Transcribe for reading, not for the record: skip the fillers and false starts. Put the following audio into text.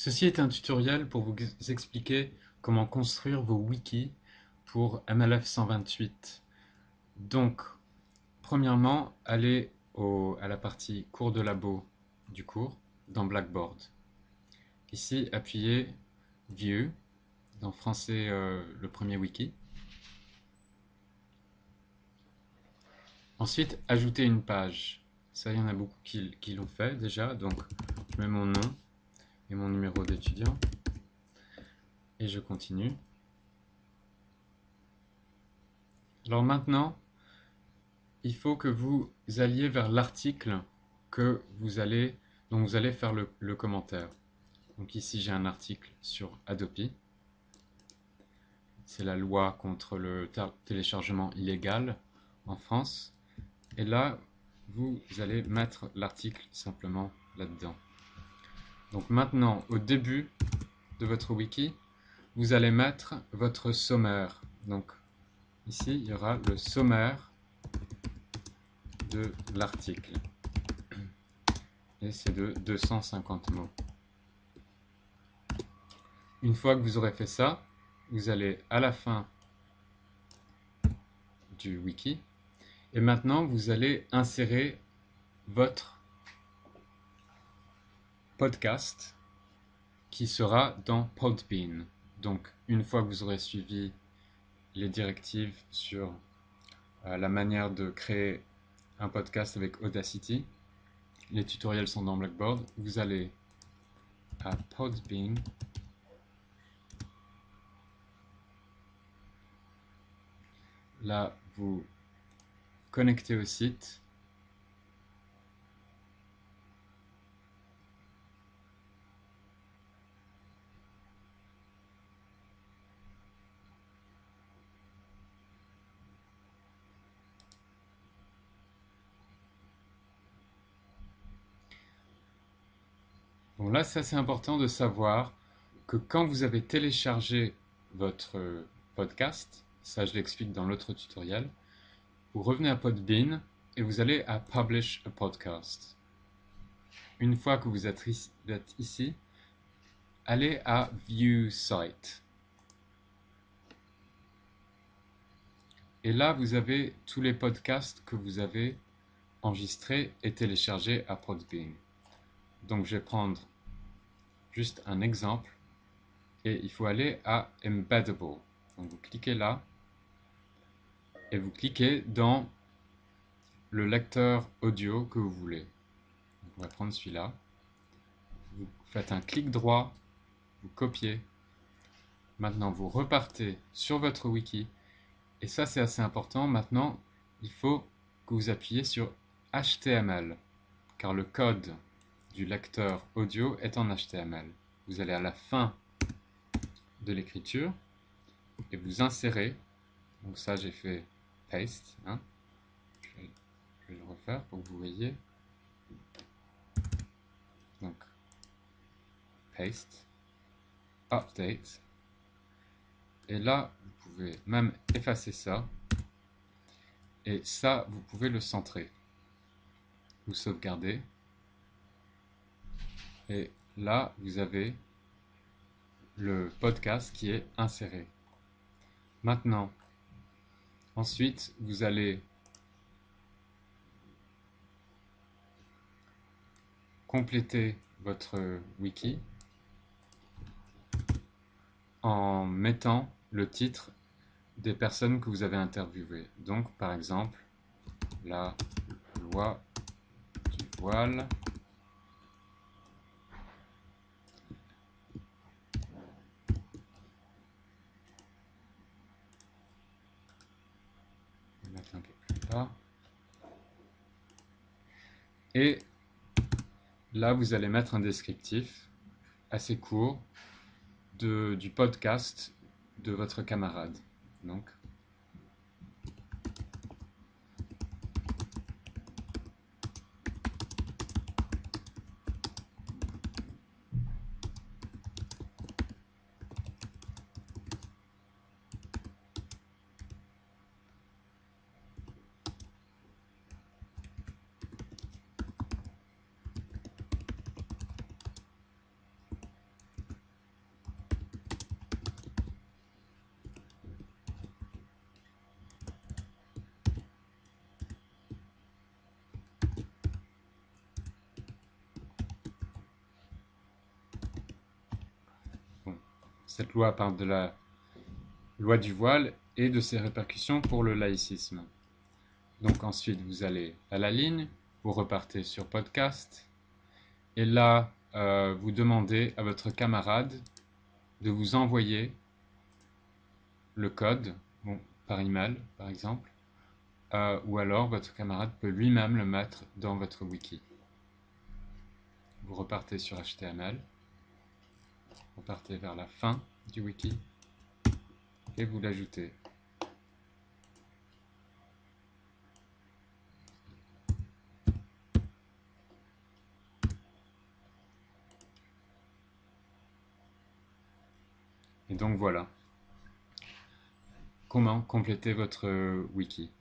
Ceci est un tutoriel pour vous expliquer comment construire vos wikis pour MLF 128. Donc, premièrement, allez à la partie cours de labo du cours dans Blackboard. Ici, appuyez View, dans français le premier wiki. Ensuite, ajoutez une page. Ça, il y en a beaucoup qui l'ont fait déjà, donc je mets mon nom et mon numéro d'étudiant et je continue. Alors maintenant, il faut que vous alliez vers l'article que dont vous allez faire le commentaire. Donc ici j'ai un article sur Adopi. C'est la loi contre le téléchargement illégal en France. Et là, vous allez mettre l'article simplement là-dedans. Donc maintenant, au début de votre wiki, vous allez mettre votre sommaire. Donc ici, il y aura le sommaire de l'article. Et c'est de 250 mots. Une fois que vous aurez fait ça, vous allez à la fin du wiki et maintenant vous allez insérer votre podcast qui sera dans Podbean. Donc une fois que vous aurez suivi les directives sur la manière de créer un podcast avec Audacity, les tutoriels sont dans Blackboard, vous allez à Podbean. Là, vous connectez au site. Bon, là, ça c'est important de savoir que quand vous avez téléchargé votre podcast, ça je l'explique dans l'autre tutoriel, vous revenez à Podbean et vous allez à Publish a Podcast. Une fois que vous êtes ici, allez à View Site. Et là, vous avez tous les podcasts que vous avez enregistrés et téléchargés à Podbean. Donc je vais prendre juste un exemple et il faut aller à Embeddable. Donc vous cliquez là et vous cliquez dans le lecteur audio que vous voulez. Donc on va prendre celui-là. Vous faites un clic droit, vous copiez. Maintenant vous repartez sur votre wiki et ça c'est assez important. Maintenant il faut que vous appuyiez sur HTML car le code du lecteur audio est en HTML. Vous allez à la fin de l'écriture et vous insérez. Donc ça j'ai fait paste. Je vais le refaire pour que vous voyez. Donc paste, update. Et là vous pouvez même effacer ça. Et ça vous pouvez le centrer. Vous sauvegardez. Et là vous avez le podcast qui est inséré. Maintenant, ensuite vous allez compléter votre wiki en mettant le titre des personnes que vous avez interviewées. Donc, par exemple, la loi du voile je vais mettre un peu plus bas. Et là, vous allez mettre un descriptif assez court du podcast de votre camarade. Donc, Cette loi parle de la loi du voile et de ses répercussions pour le laïcisme. Donc ensuite, vous allez à la ligne, vous repartez sur podcast, et là, vous demandez à votre camarade de vous envoyer le code, bon, par email par exemple, ou alors votre camarade peut lui-même le mettre dans votre wiki. Vous repartez sur HTML, repartez vers la fin du wiki et vous l'ajoutez. Et donc voilà comment compléter votre wiki.